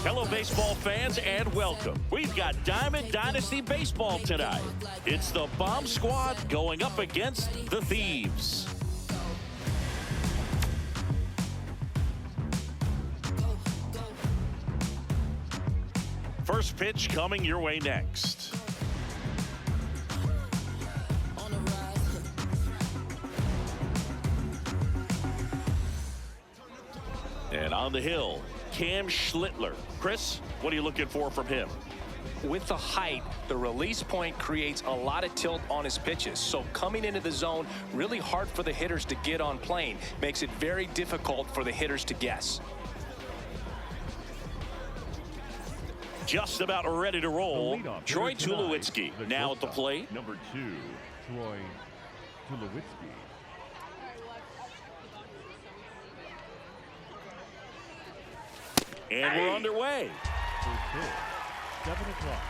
Hello, baseball fans, and welcome. We've got Diamond Dynasty baseball tonight. It's the Bomb Squad going up against the Thieves. First pitch coming your way next. And on the hill, Cam Schlittler. Chris, what are you looking for from him? With the height, the release point creates a lot of tilt on his pitches. So coming into the zone, really hard for the hitters to get on plane. Makes it very difficult for the hitters to guess. Just about ready to roll. Troy Tulowitzki now at the plate. Number 2, Troy Tulowitzki. And we're underway. First pitch, 7 o'clock.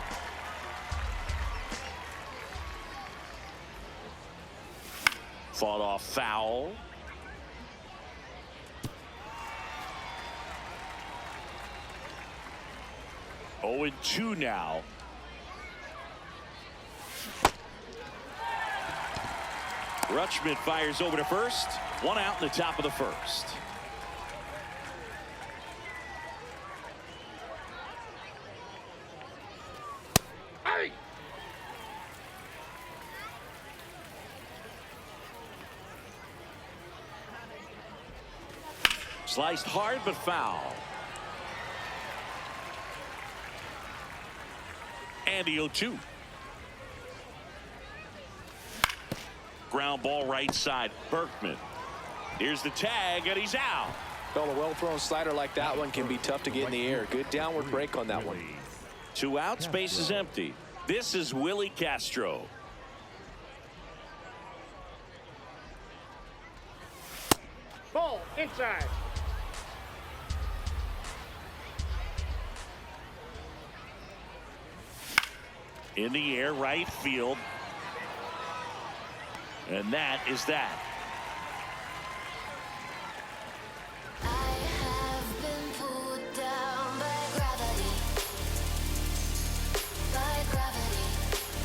Fought off foul. Oh, and 2 now. Rutschman fires over to first. 1 out in the top of the first. Sliced hard, but foul. And the 0-2. Ground ball right side. Berkman. Here's the tag, and he's out. Well, a well-thrown slider like that one can be tough to get in the air. Good downward break on that one. 2 outs, base is empty. This is Willie Castro. Ball inside. In the air, right field. And that is that. I have been pulled down by gravity.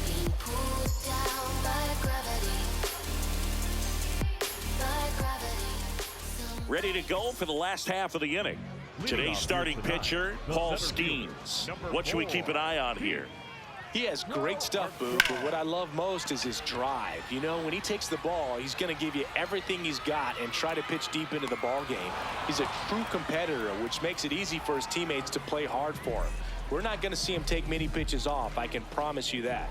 Being pulled down by gravity. Ready to go for the last half of the inning. Today's starting pitcher, Paul Skeens. What should we keep an eye on here? He has great stuff, Boo, but what I love most is his drive. You know, when he takes the ball, he's going to give you everything he's got and try to pitch deep into the ball game. He's a true competitor, which makes it easy for his teammates to play hard for him. We're not going to see him take many pitches off, I can promise you that.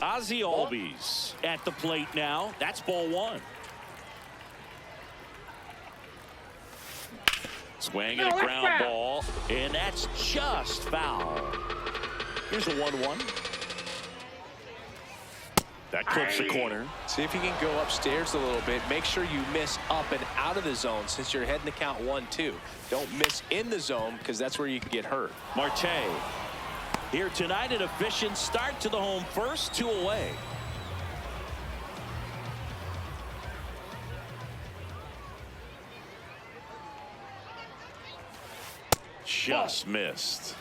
Ozzie Albies at the plate now. That's ball 1. Swing and a ground ball, and that's just foul. Here's a 1-1. That clips the corner. See if you can go upstairs a little bit. Make sure you miss up and out of the zone since you're heading to count 1-2. Don't miss in the zone because that's where you can get hurt. Marte here tonight, an efficient start to the home first, 2 away. Just missed.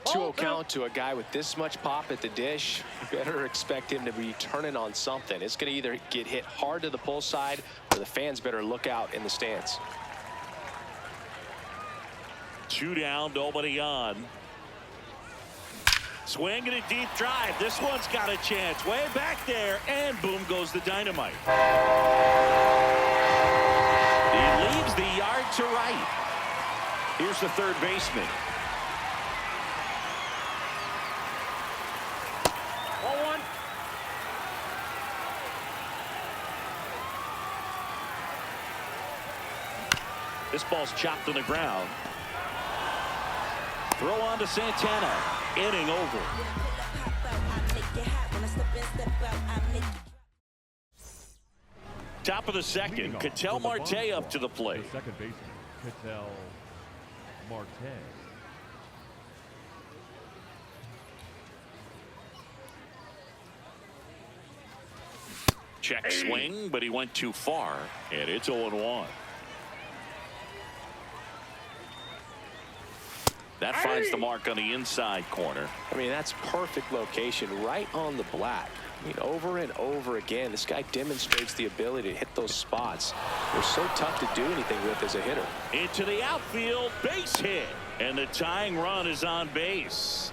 2-0 count to a guy with this much pop at the dish. You better expect him to be turning on something. It's going to either get hit hard to the pull side or the fans better look out in the stands. 2 down, nobody on. Swing and a deep drive. This one's got a chance. Way back there, and boom goes the dynamite. He leaves the yard to right. Here's the third baseman. Ball 1. This ball's chopped on the ground. Throw on to Santana. Inning over. Top of the second. Ketel Marte up to the plate. The second baseman, Ketel Marte. Check swing, but he went too far, and it's 0-1. That finds the mark on the inside corner. I mean, that's perfect location, right on the black. I mean, over and over again, this guy demonstrates the ability to hit those spots. They're so tough to do anything with as a hitter. Into the outfield, base hit, and the tying run is on base.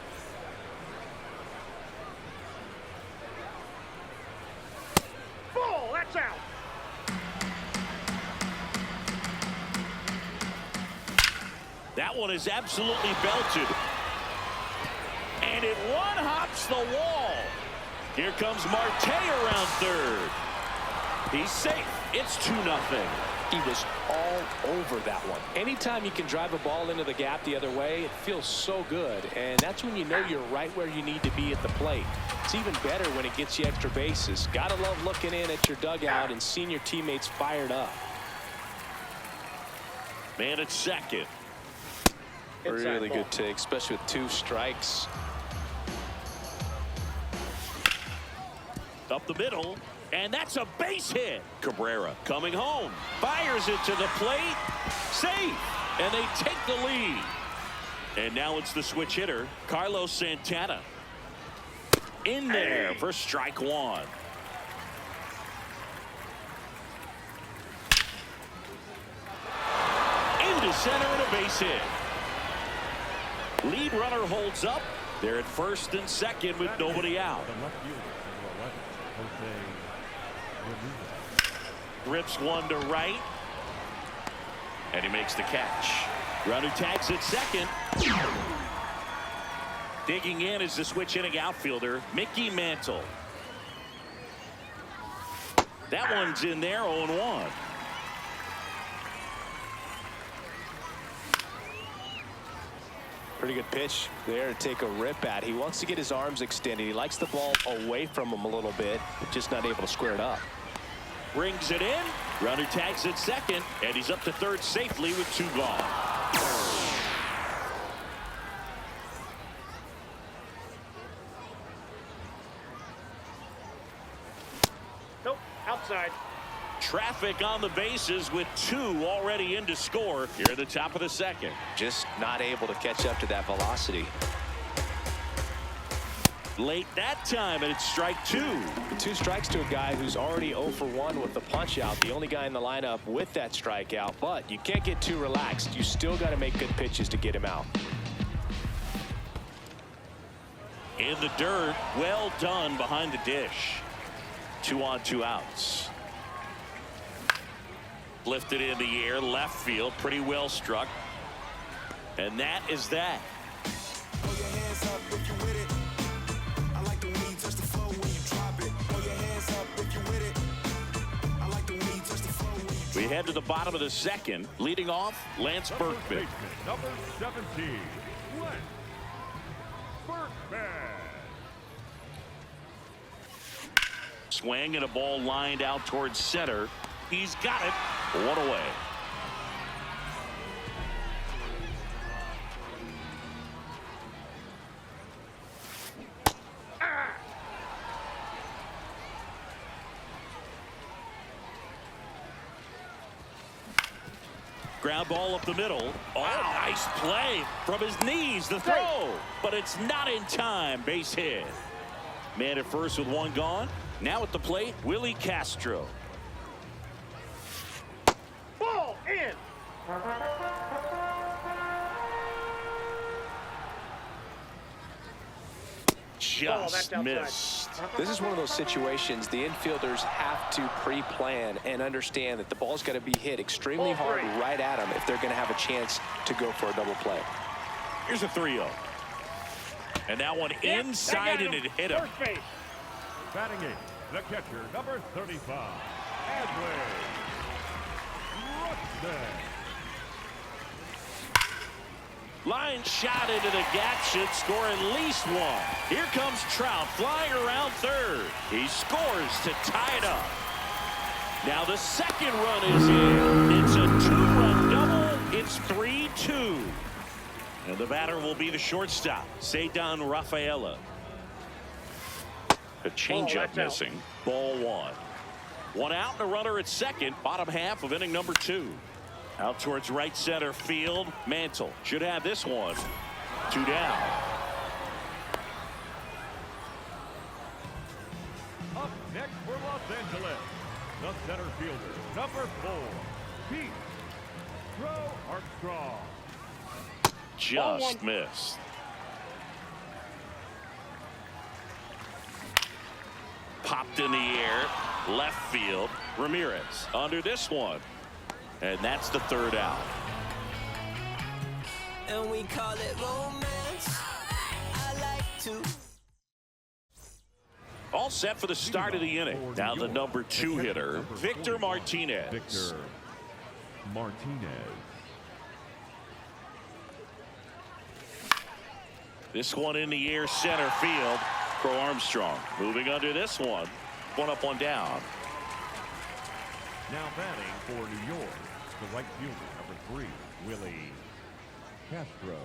Ball, that's out. That one is absolutely belted. And it one-hops the wall. Here comes Marte around third. He's safe. It's 2-0. He was all over that one. Anytime you can drive a ball into the gap the other way, it feels so good. And that's when you know you're right where you need to be at the plate. It's even better when it gets you extra bases. Gotta love looking in at your dugout and seeing your teammates fired up. Man at second. Really good take, especially with 2 strikes. Up the middle, and that's a base hit. Cabrera coming home, fires it to the plate, safe, and they take the lead. And now it's the switch hitter, Carlos Santana. In there for strike 1. Into center and a base hit. Lead runner holds up. They're at first and second with nobody out. The left fielder, number 11, Jose. Rips one to right. And he makes the catch. Runner tags at second. Digging in is the switch hitting outfielder, Mickey Mantle. That one's in there, 0-1. Pretty good pitch there to take a rip at. He wants to get his arms extended. He likes the ball away from him a little bit, but just not able to square it up. Brings it in. Runner tags at second, and he's up to third safely with 2 gone. Nope, outside. Traffic on the bases with 2 already in to score here at the top of the second. Just not able to catch up to that velocity. Late that time, and it's strike 2. 2 strikes to a guy who's already 0 for 1 with the punch out. The only guy in the lineup with that strikeout, but you can't get too relaxed. You still got to make good pitches to get him out. In the dirt, well done behind the dish. 2 on, 2 outs. Lifted in the air, left field, pretty well struck. And that is that. Throw your hands up if you with it. I like the way you touch the floor when you drop it. Throw your hands up if you with it. I like the way you touch the floor when you drop it. We head to the bottom of the second. Leading off, Lance Berkman. Baseman, number 17, Lance Berkman. Swing and a ball lined out towards center. He's got it. 1 away. Ground ball up the middle. Oh, nice play from his knees. The throw, but it's not in time. Base hit. Man at first with 1 gone. Now at the plate, Willie Castro. Ball in. Just that's outside. missed. This is one of those situations the infielders have to pre-plan and understand that the ball's got to be hit extremely Ball hard 3. right at him if they're going to have a chance to go for a double play. Here's a 3-0. And that one Yep, inside, that got and it hit him. First base. Batting 8, the catcher, number 35, Adley Rutschman. Line shot into the gap should score at least 1. Here comes Trout flying around third. He scores to tie it up. Now the second run is in. It's a 2-run double. It's 3-2. And the batter will be the shortstop, Ceddanne Rafaela. A changeup that's out. missing. Ball 1. One out and a runner at second. Bottom half of inning number 2. Out towards right center field. Mantle should have this one. 2 down. Up next for Los Angeles, the center fielder, number 4, Pete Armstrong. Just missed. Popped in the air. Left field. Ramirez under this one. And that's the 3rd out. And we call it romance. I like to. All set for the start of the inning. Now the number 2 hitter, Victor Martinez. Victor Martinez. This one in the air, center field. Pro Armstrong moving under this one. 1 up, 1 down. Now batting for New York, the right fielder, number 3, Willie Castro.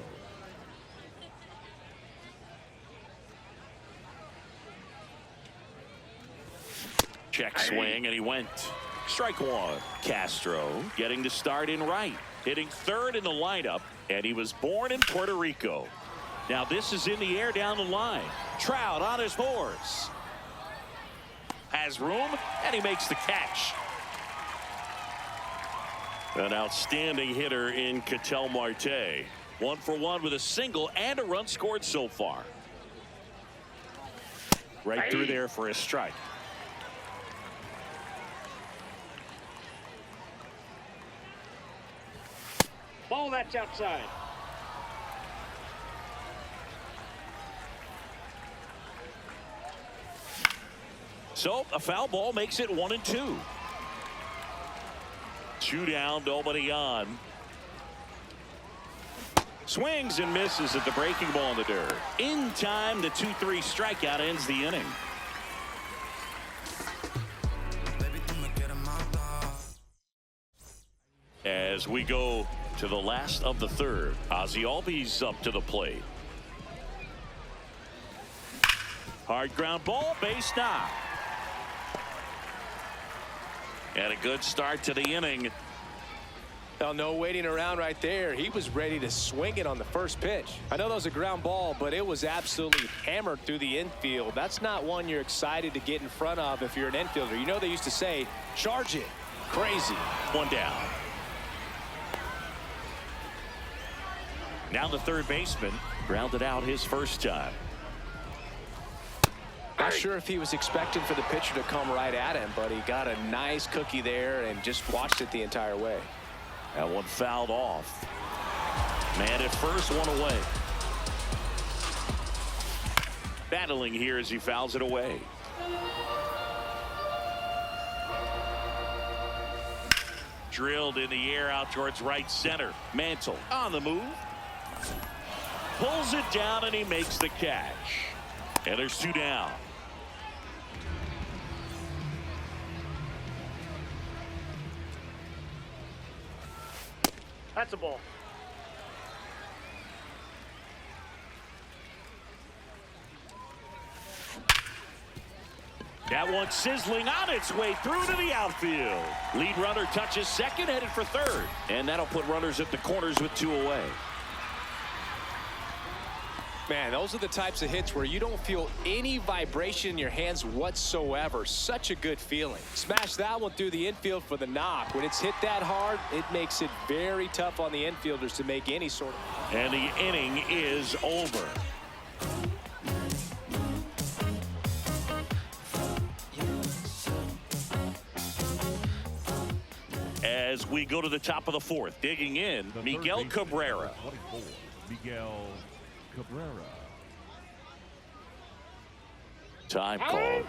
Check swing, and he went. Strike 1. Castro getting the start in right. Hitting 3rd in the lineup, and he was born in Puerto Rico. Now this is in the air down the line. Trout on his horse. Has room, and he makes the catch. An outstanding hitter in Ketel Marte. 1 for 1 with a single and a run scored so far. Right through there for a strike. Ball that's outside. So a foul ball makes it 1 and 2. 2 down, nobody on. Swings and misses at the breaking ball in the dirt. In time, the 2-3 strikeout ends the inning. As we go to the last of the 3rd, Ozzie Albies up to the plate. Hard ground ball, base knock. And a good start to the inning. Well, no waiting around right there. He was ready to swing it on the first pitch. I know that was a ground ball, but it was absolutely hammered through the infield. That's not one you're excited to get in front of if you're an infielder. You know they used to say, charge it. Crazy. 1 down. Now the 3rd baseman grounded out his first time. Not sure if he was expecting for the pitcher to come right at him, but he got a nice cookie there and just watched it the entire way. That one fouled off. Man at first, 1 away. Battling here as he fouls it away. Drilled in the air out towards right center. Mantle on the move. Pulls it down and he makes the catch. And there's 2 down. That's a ball. That one sizzling on its way through to the outfield. Lead runner touches second, headed for 3rd. And that'll put runners at the corners with 2 away. Man, those are the types of hits where you don't feel any vibration in your hands whatsoever. Such a good feeling. Smash that one through the infield for the knock. When it's hit that hard, it makes it very tough on the infielders to make any sort of. And the inning is over. As we go to the top of the 4th, digging in, The Miguel third baseman, Cabrera. 24, Miguel Cabrera. Time called.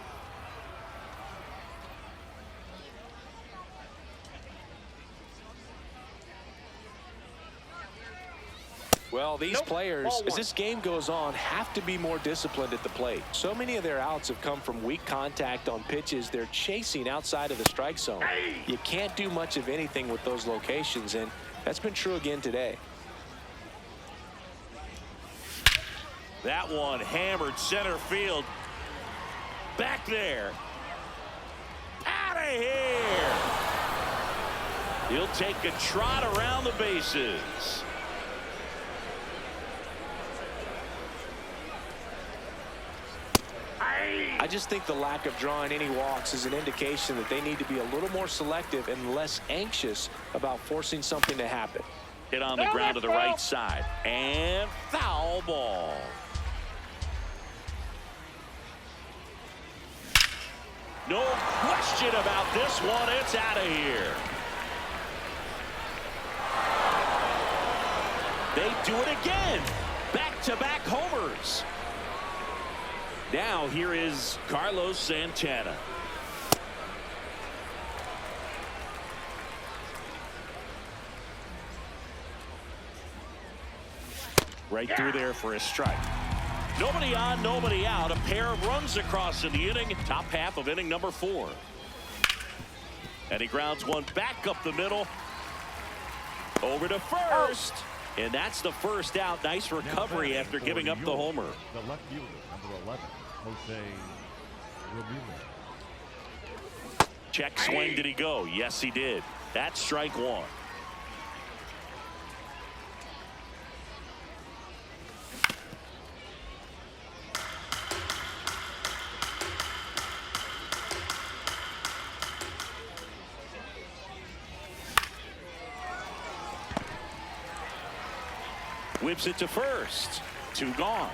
Well, these players, as this game goes on, have to be more disciplined at the plate. So many of their outs have come from weak contact on pitches they're chasing outside of the strike zone. You can't do much of anything with those locations, and that's been true again today. That one hammered center field. Back there. Out of here. He'll take a trot around the bases. I just think the lack of drawing any walks is an indication that they need to be a little more selective and less anxious about forcing something to happen. Hit on the ground to the right side. And foul ball. No question about this one. It's out of here. They do it again. Back-to-back homers. Now here is Carlos Santana. Right through there for a strike. Nobody on, nobody out. A pair of runs across in the inning. Top half of inning number 4. And he grounds one back up the middle. Over to first. And that's the first out. Nice recovery after giving up the homer. The left fielder, number 11, Jose Ramirez. Check swing. Did he go? Yes, he did. That's strike 1. Whips it to first. 2 gone.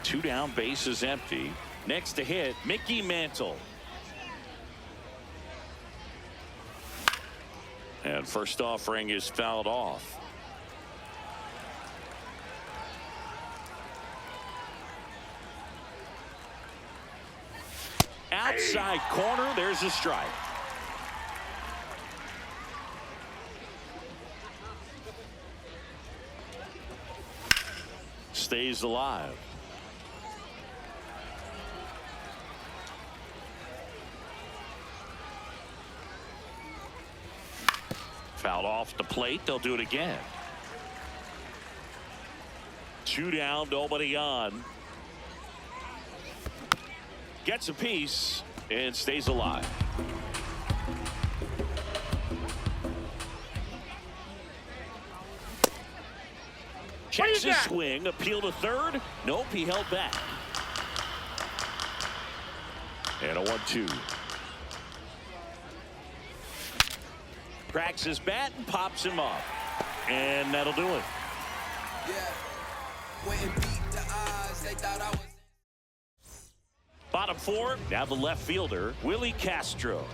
2 down, bases empty. Next to hit, Mickey Mantle. And first offering is fouled off. Outside corner, there's a strike. Stays alive. Fouled off the plate. They'll do it again. 2 down, nobody on. Gets a piece and stays alive. Checks his swing. Appeal to third. Nope, he held back. And a 1-2. Cracks his bat and pops him up. And that'll do it. Bottom 4. Now the left fielder, Willie Castro.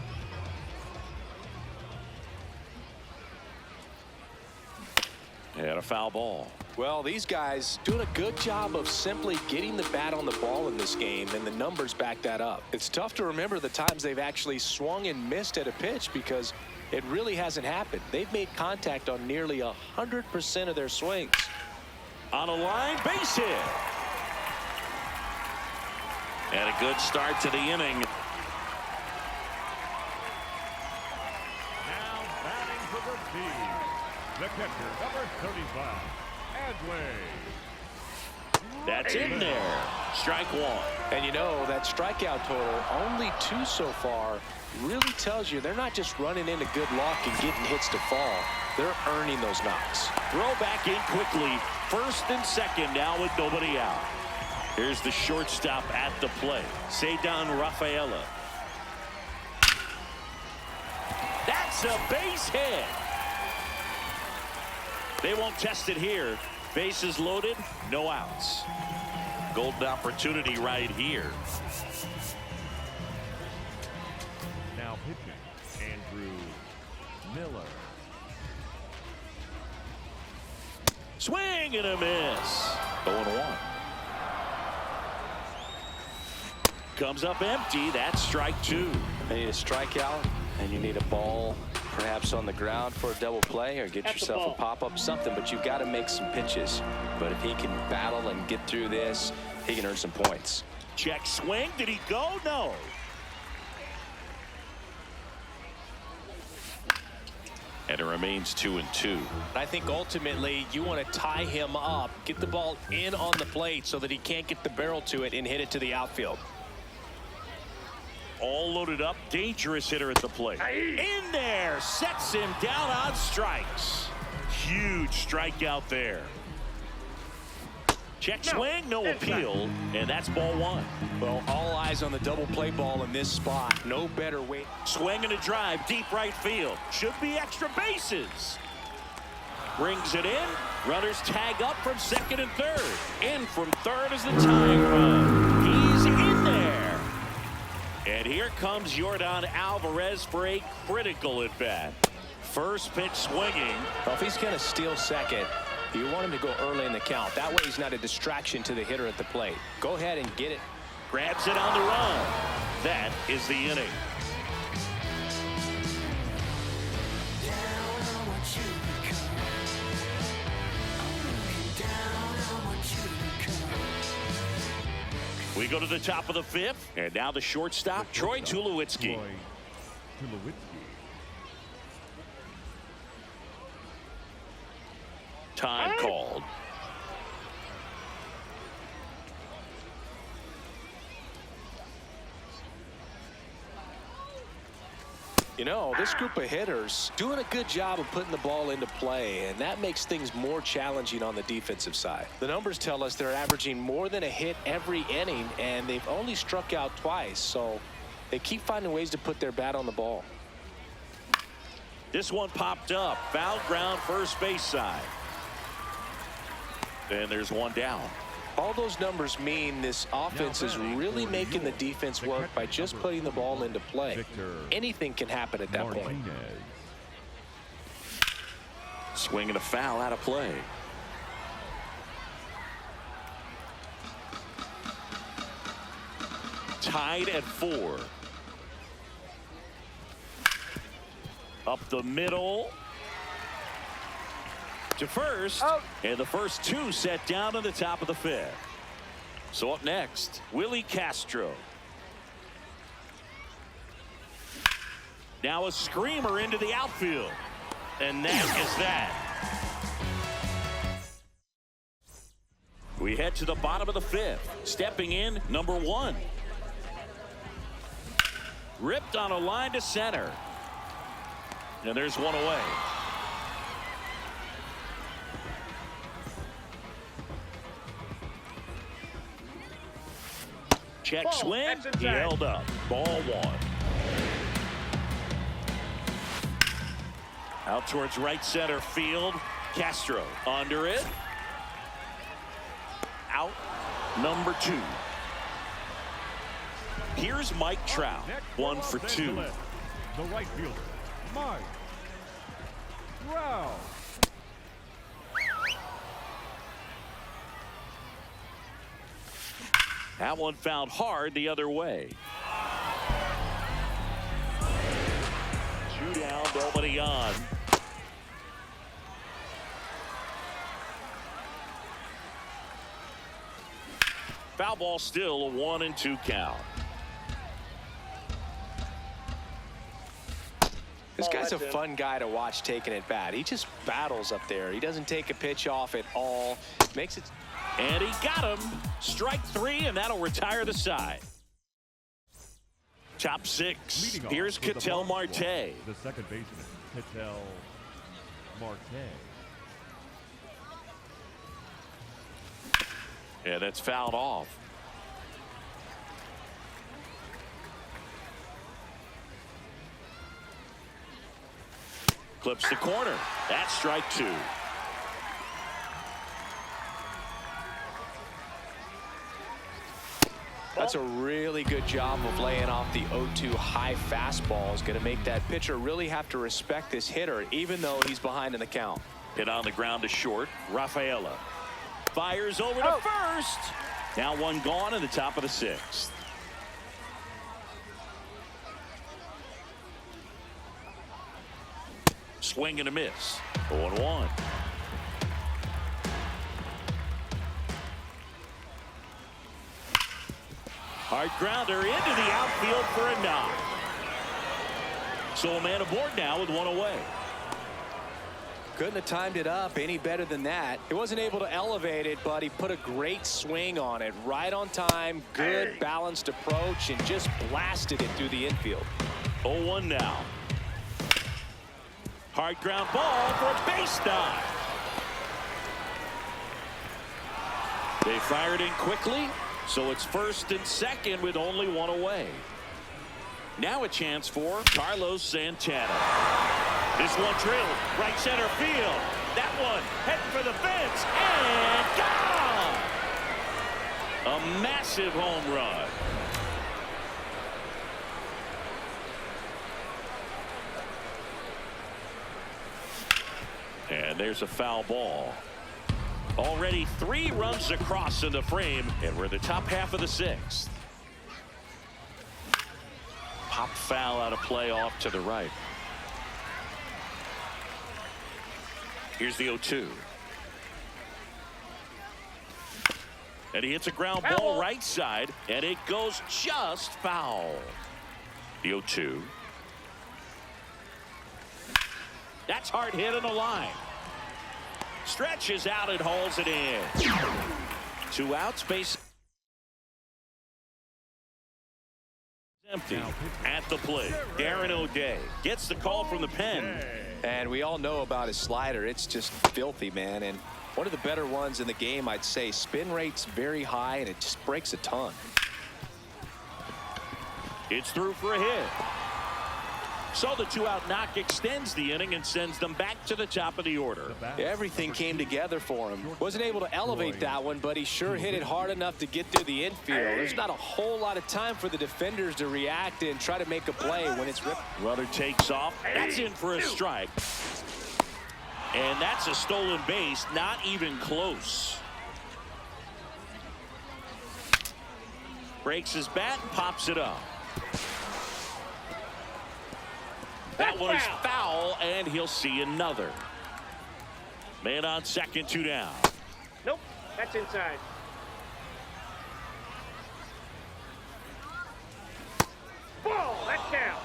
And a foul ball. Well, these guys doing a good job of simply getting the bat on the ball in this game, and the numbers back that up. It's tough to remember the times they've actually swung and missed at a pitch because it really hasn't happened. They've made contact on nearly 100% of their swings. On a line, base hit. And a good start to the inning. Now batting to the feed, the catcher, number 35, Adley. That's in there. Strike 1. And you know, that strikeout total, only 2 so far, really tells you they're not just running into good luck and getting hits to fall. They're earning those knocks. Throw back in quickly. First and second now with nobody out. Here's the shortstop at the plate. Ceddanne Rafaela. That's a base hit. They won't test it here. Bases loaded, no outs. Golden opportunity right here. Now pitching, Andrew Miller. Swing and a miss. 0-1. Comes up empty. That's strike 2. They need a strikeout, and you need a ball perhaps on the ground for a double play, or get yourself a pop-up, something, but you've got to make some pitches. But if he can battle and get through this, he can earn some points. Check swing. Did he go? No. And it remains 2-2. I think ultimately you want to tie him up, get the ball in on the plate so that he can't get the barrel to it and hit it to the outfield. all loaded up. Dangerous hitter at the plate. In there, sets him down on strikes. Huge strikeout there. Check swing, no appeal, and that's ball one. Well, all eyes on the double play ball in this spot. No better way. Swing and a drive, deep right field. Should be extra bases. Brings it in. Runners tag up from second and third. In from third is the tying run. He's in there. And here comes Yordan Alvarez for a critical at bat. First pitch swinging. Well, if he's going to steal second, you want him to go early in the count. That way he's not a distraction to the hitter at the plate. Go ahead and get it. Grabs it on the run. That is the inning. We go to the top of the fifth, and now the shortstop, Troy Tulowitzki. Time called. You know, this group of hitters doing a good job of putting the ball into play, and that makes things more challenging on the defensive side. The numbers tell us they're averaging more than a hit every inning, and they've only struck out twice, so they keep finding ways to put their bat on the ball. This one popped up. Foul ground, first base side. And there's one down. All those numbers mean this offense is really making the defense work by just putting the ball into play. Anything can happen at that point. Swinging a foul out of play. Tied at 4. Up the middle. To first, and the first two set down on the top of the fifth. So up next, Willie Castro. Now a screamer into the outfield, and that is that. We head to the bottom of the fifth. Stepping in, number 1. Ripped on a line to center, and there's one away. Check swing. He held up. Ball 1. Out towards right center field. Castro under it. Out. Number 2. Here's Mike Trout. 1 for 2. The right fielder, Mike Trout. That one found hard the other way. 2 down, nobody on. Foul ball, still a 1-2 count. This guy's a fun guy to watch taking at bat. He just battles up there. He doesn't take a pitch off at all. Makes it. And he got him. Strike 3, and that'll retire the side. Top 6. Here's Ketel Marte. The second baseman, Ketel Marte. Yeah, that's fouled off. Clips the corner. That's strike 2. That's a really good job of laying off the 0-2 high fastball. Is going to make that pitcher really have to respect this hitter, even though he's behind in the count. Hit on the ground to short. Rafaela fires over to first. Now one gone in the top of the 6th. Swing and a miss. 0-1. Hard grounder into the outfield for a knock. So a man aboard now with one away. Couldn't have timed it up any better than that. He wasn't able to elevate it, but he put a great swing on it. Right on time, good balanced approach, and just blasted it through the infield. 0-1 now. Hard ground ball for a base knock. They fired in quickly, so it's first and second with only one away. Now a chance for Carlos Santana. This one drilled right center field. That one heading for the fence and gone. A massive home run. And there's a foul ball. Already 3 runs across in the frame, and we're in the top half of the 6th. Pop foul out of play off to the right. Here's the 0-2. And he hits a ground ball right side, and it goes just foul. The 0-2. That's hard hit on the line. Stretches out and hauls it in. 2 outs, base empty. At the plate, Darren O'Day gets the call from the pen. And we all know about his slider. It's just filthy, man. And one of the better ones in the game, I'd say. Spin rate's very high, and it just breaks a ton. It's through for a hit. So the 2-out knock extends the inning and sends them back to the top of the order. Everything came together for him. Wasn't able to elevate that one, but he sure hit it hard enough to get through the infield. There's not a whole lot of time for the defenders to react and try to make a play when it's ripped. Runner takes off. That's in for a strike. And that's a stolen base, not even close. Breaks his bat and pops it up. That one is foul, and he'll see another. Man on second, 2 down. Nope, that's inside. Ball, that's down.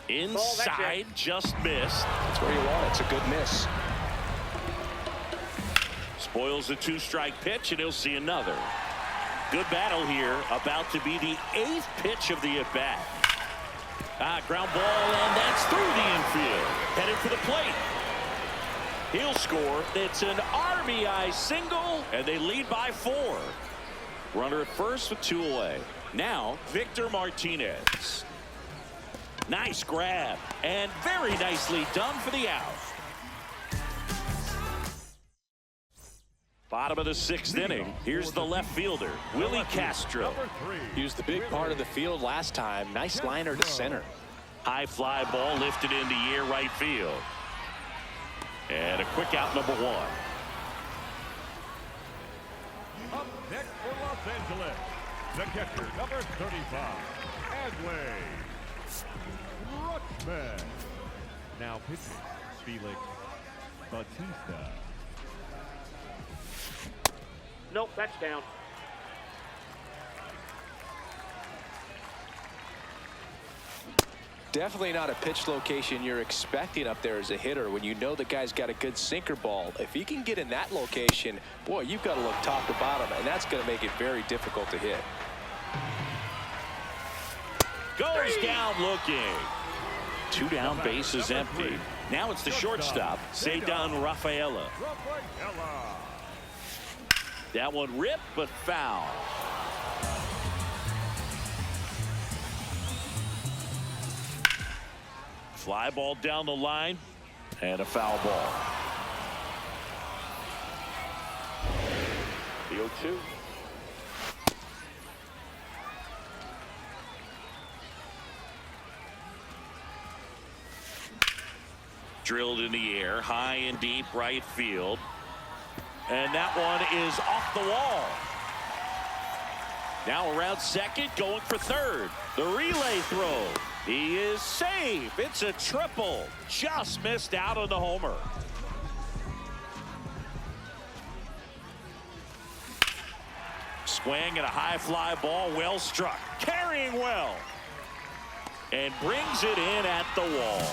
Inside, just missed. That's where you want it. It's a good miss. Spoils the 2-strike pitch, and he'll see another. Good battle here, about to be the 8th pitch of the at-bat. Ground ball, and that's through the infield. Headed for the plate. He'll score. It's an RBI single, and they lead by 4. Runner at first with 2 away. Now, Victor Martinez. Nice grab, and very nicely done for the out. Bottom of the 6th inning. Here's the left fielder, Willie Castro. He was the big part of the field last time. Nice liner to center. High fly ball lifted in the air right field. And a quick out, number 1. Up next for Los Angeles, the catcher, number 35, Adley Rutschman. Now pitching, Felix Bautista. Nope, that's down. Definitely not a pitch location you're expecting up there as a hitter when you know the guy's got a good sinker ball. If he can get in that location, boy, you've got to look top to bottom, and that's going to make it very difficult to hit. Goes down looking. 2 down, base is empty. Now it's the shortstop, Cedar Rafaela. That one ripped, but foul. Fly ball down the line, and a foul ball. The 0-2. Drilled in the air, high and deep right field. And that one is off the wall. Now around second, going for third. The relay throw. He is safe. It's a triple. Just missed out on the homer. Swing and a high fly ball, well struck. Carrying well. and brings it in at the wall.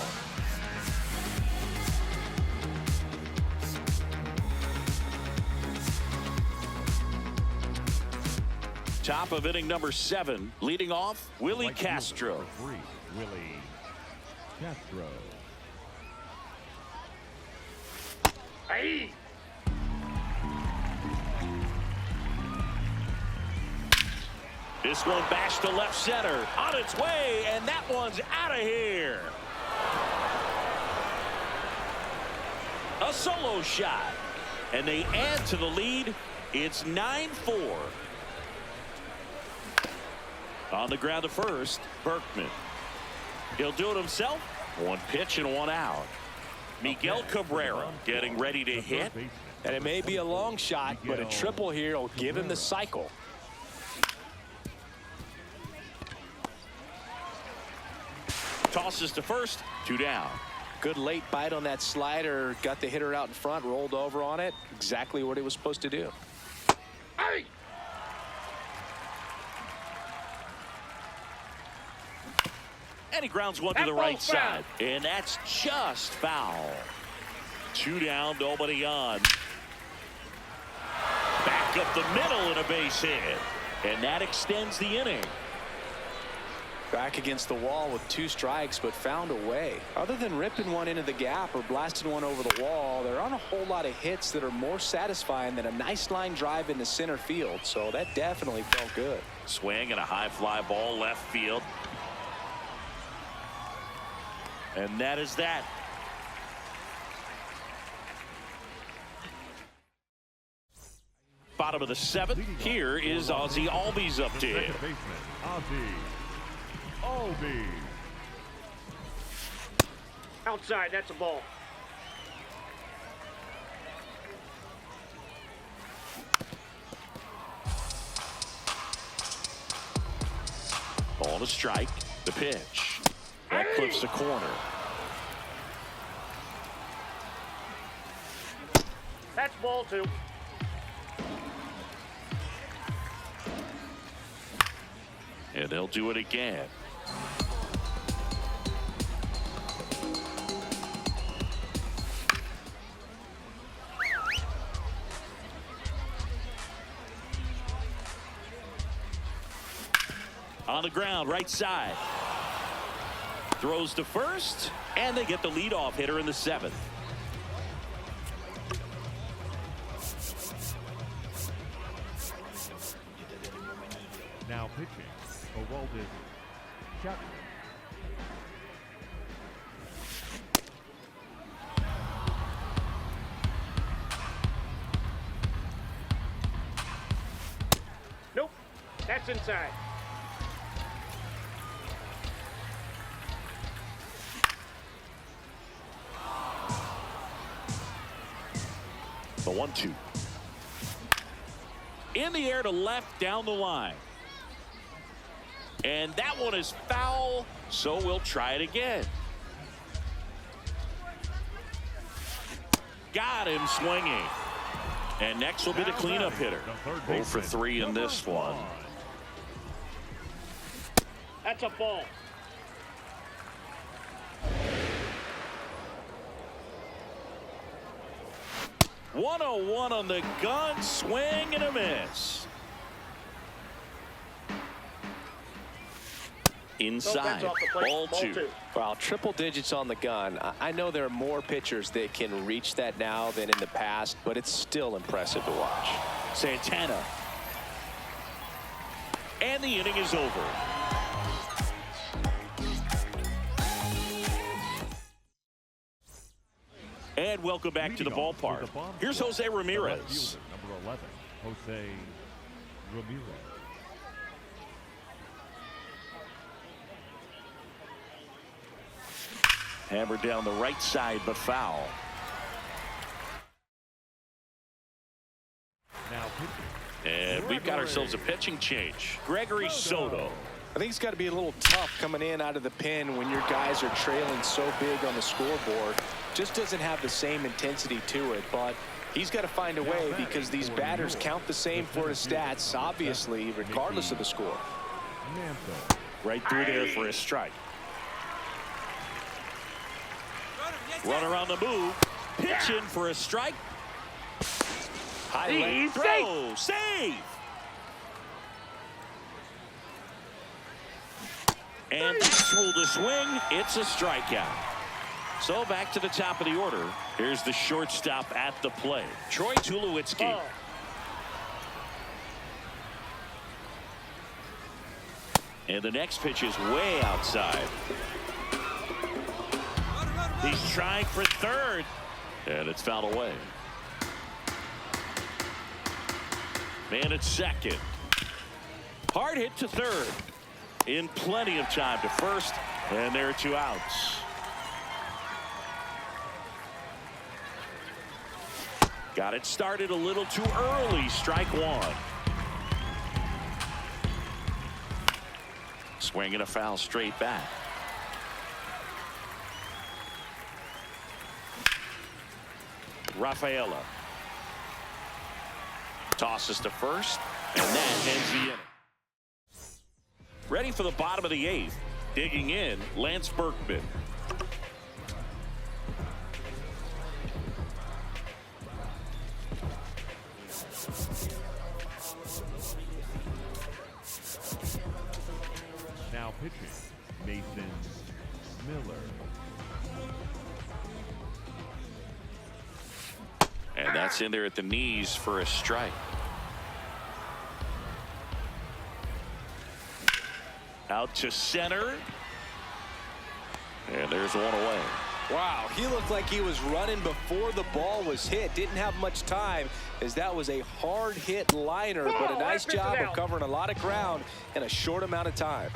Top of inning number 7, leading off, Willie Castro. Willie Castro. Hey! This one bashed to left center, on its way, and that one's out of here. A solo shot, and they add to the lead. It's 9-4. On the ground to first, Berkman. He'll do it himself. One pitch and one out. Miguel Cabrera getting ready to hit. And it may be a long shot, but a triple here will give him the cycle. Tosses to first, 2 down. Good late bite on that slider. Got the hitter out in front, rolled over on it. Exactly what he was supposed to do. Hey! And he grounds one to the right side. And that's just foul. 2 down, nobody on. Back up the middle and a base hit. And that extends the inning. Back against the wall with 2 strikes, but found a way. Other than ripping one into the gap or blasting one over the wall, there aren't a whole lot of hits that are more satisfying than a nice line drive into center field. So that definitely felt good. Swing and a high fly ball left field. And that is that. Bottom of the 7th. Here is Ozzie Albies up to him. Second baseman, Ozzie Albies. Outside, that's a ball. Ball to strike. The pitch. That clips the corner. That's ball 2. And they'll do it again. On the ground, right side. Throws to first, and they get the leadoff hitter in the 7th. Now pitching, Aroldis Chapman. Nope, that's inside. The 1-2. In the air to left down the line. And that one is foul, so we'll try it again. Got him swinging. And next will be the cleanup hitter. 0 for 3 in this one. That's a ball. .101 on the gun, swing and a miss. Inside, ball 2. Well, triple digits on the gun. I know there are more pitchers that can reach that now than in the past, but it's still impressive to watch. Santana. And the inning is over. And welcome back to the ballpark. Here's Jose Ramirez. Number 11, Jose Ramirez. Hammered down the right side, but foul. Now pitching. And we've got ourselves a pitching change. Gregory Soto. I think it's got to be a little tough coming in out of the pen when your guys are trailing so big on the scoreboard. Just doesn't have the same intensity to it, but he's got to find a way because these batters count the same for his stats, obviously, regardless of the score. Mantle. Right through there for a strike. Runner on the move. Pitching for a strike. High leg He's throw. Save. And that's ruled a swing. It's a strikeout. So back to the top of the order. Here's the shortstop at the plate, Troy Tulowitzki. And the next pitch is way outside. He's trying for third. And it's fouled away. Man at second. Hard hit to third. In plenty of time to first. And there are 2 outs. Got it started a little too early. Strike 1. Swing and a foul straight back. Rafaela tosses to first, and that ends the inning. Ready for the bottom of the 8th. Digging in, Lance Berkman. Now pitching, Mason Miller. And that's in there at the knees for a strike. Out to center. And there's one away. Wow, he looked like he was running before the ball was hit. Didn't have much time, as that was a hard hit liner, but a nice job of covering a lot of ground in a short amount of time.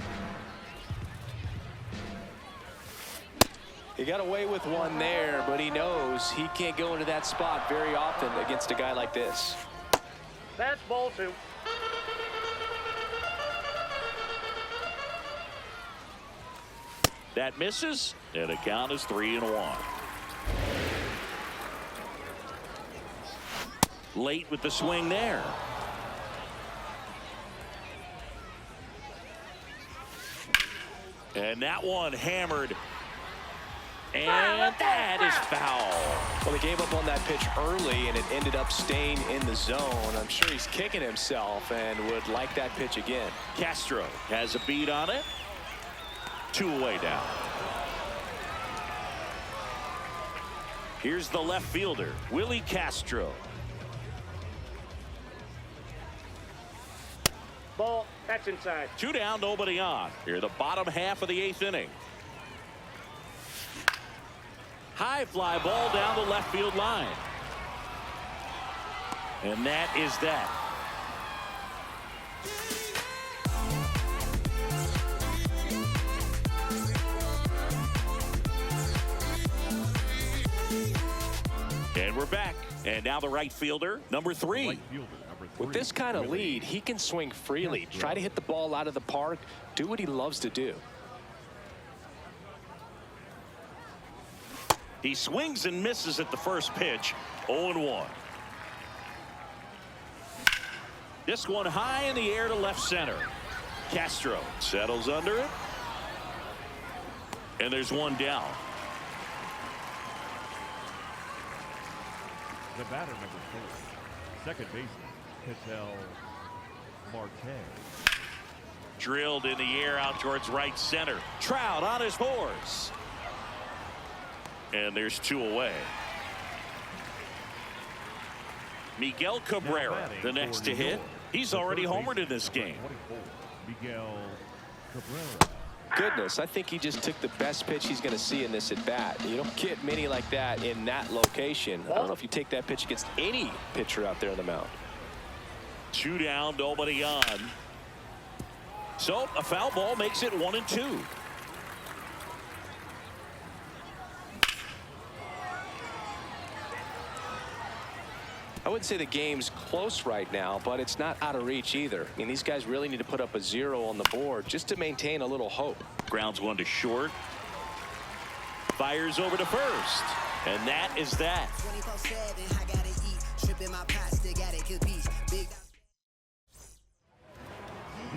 He got away with one there, but he knows he can't go into that spot very often against a guy like this. That's ball 2. That misses, and the count is 3-1. Late with the swing there. And that one hammered. And that is foul. Well, they gave up on that pitch early, and it ended up staying in the zone. I'm sure he's kicking himself and would like that pitch again. Castro has a beat on it. 2 away now. Here's the left fielder, Willie Castro. Ball. That's inside. 2 down, nobody on. Here, the bottom half of the 8th inning. High fly ball down the left field line. And that is that. And we're back. And now the right fielder, number 3. Right fielder, number 3. With this kind of lead, he can swing freely, try to hit the ball out of the park, do what he loves to do. He swings and misses at the first pitch. 0-1. This one high in the air to left center. Castro settles under it. And there's one down. The batter, number 4. Second baseman, Ketel Marte. Drilled in the air out towards right center. Trout on his horse. And there's 2 away. Miguel Cabrera, the next to hit. He's already homered in this game. Miguel Cabrera. Goodness, I think he just took the best pitch he's going to see in this at bat. You don't get many like that in that location. I don't know if you take that pitch against any pitcher out there on the mound. 2 down, nobody on. So a foul ball makes it 1-2. I wouldn't say the game's close right now, but it's not out of reach either. I mean, these guys really need to put up a 0 on the board just to maintain a little hope. Grounds one to short. Fires over to first. And that is that. 24/7, I gotta eat. Tripping my pasta, got it, could be big.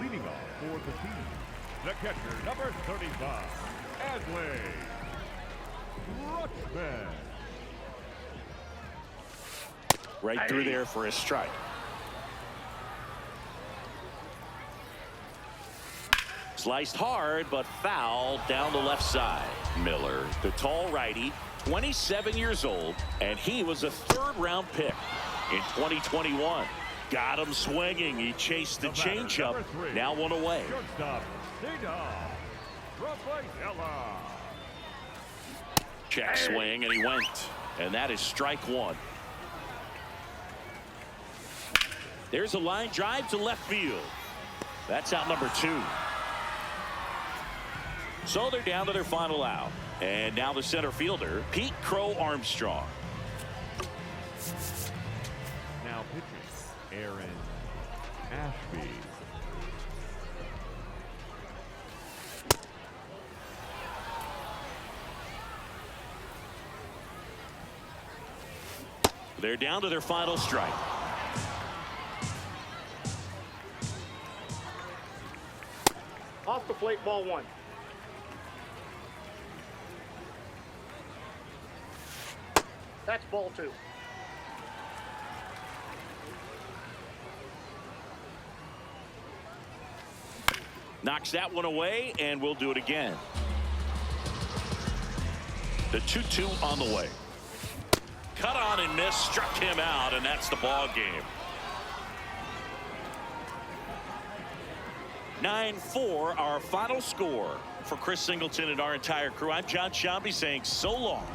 Leading off for the team, the catcher, number 35, Adley Rutschman. Right through there for a strike. Sliced hard, but fouled down the left side. Miller, the tall righty, 27 years old, and he was a third-round pick in 2021. Got him swinging. He chased the changeup. Now one away. Shortstop, Rafaela. Check swing, and he went. And that is strike one. There's a line drive to left field. That's out number 2. So they're down to their final out. And now the center fielder, Pete Crow Armstrong. Now pitching, Aaron Ashby. They're down to their final strike. Off the plate, ball 1. That's ball 2. Knocks that one away, and we'll do it again. The 2-2 on the way. Cut on and miss, struck him out, and that's the ball game. 9-4, our final score. For Chris Singleton and our entire crew, I'm John Shambi saying so long.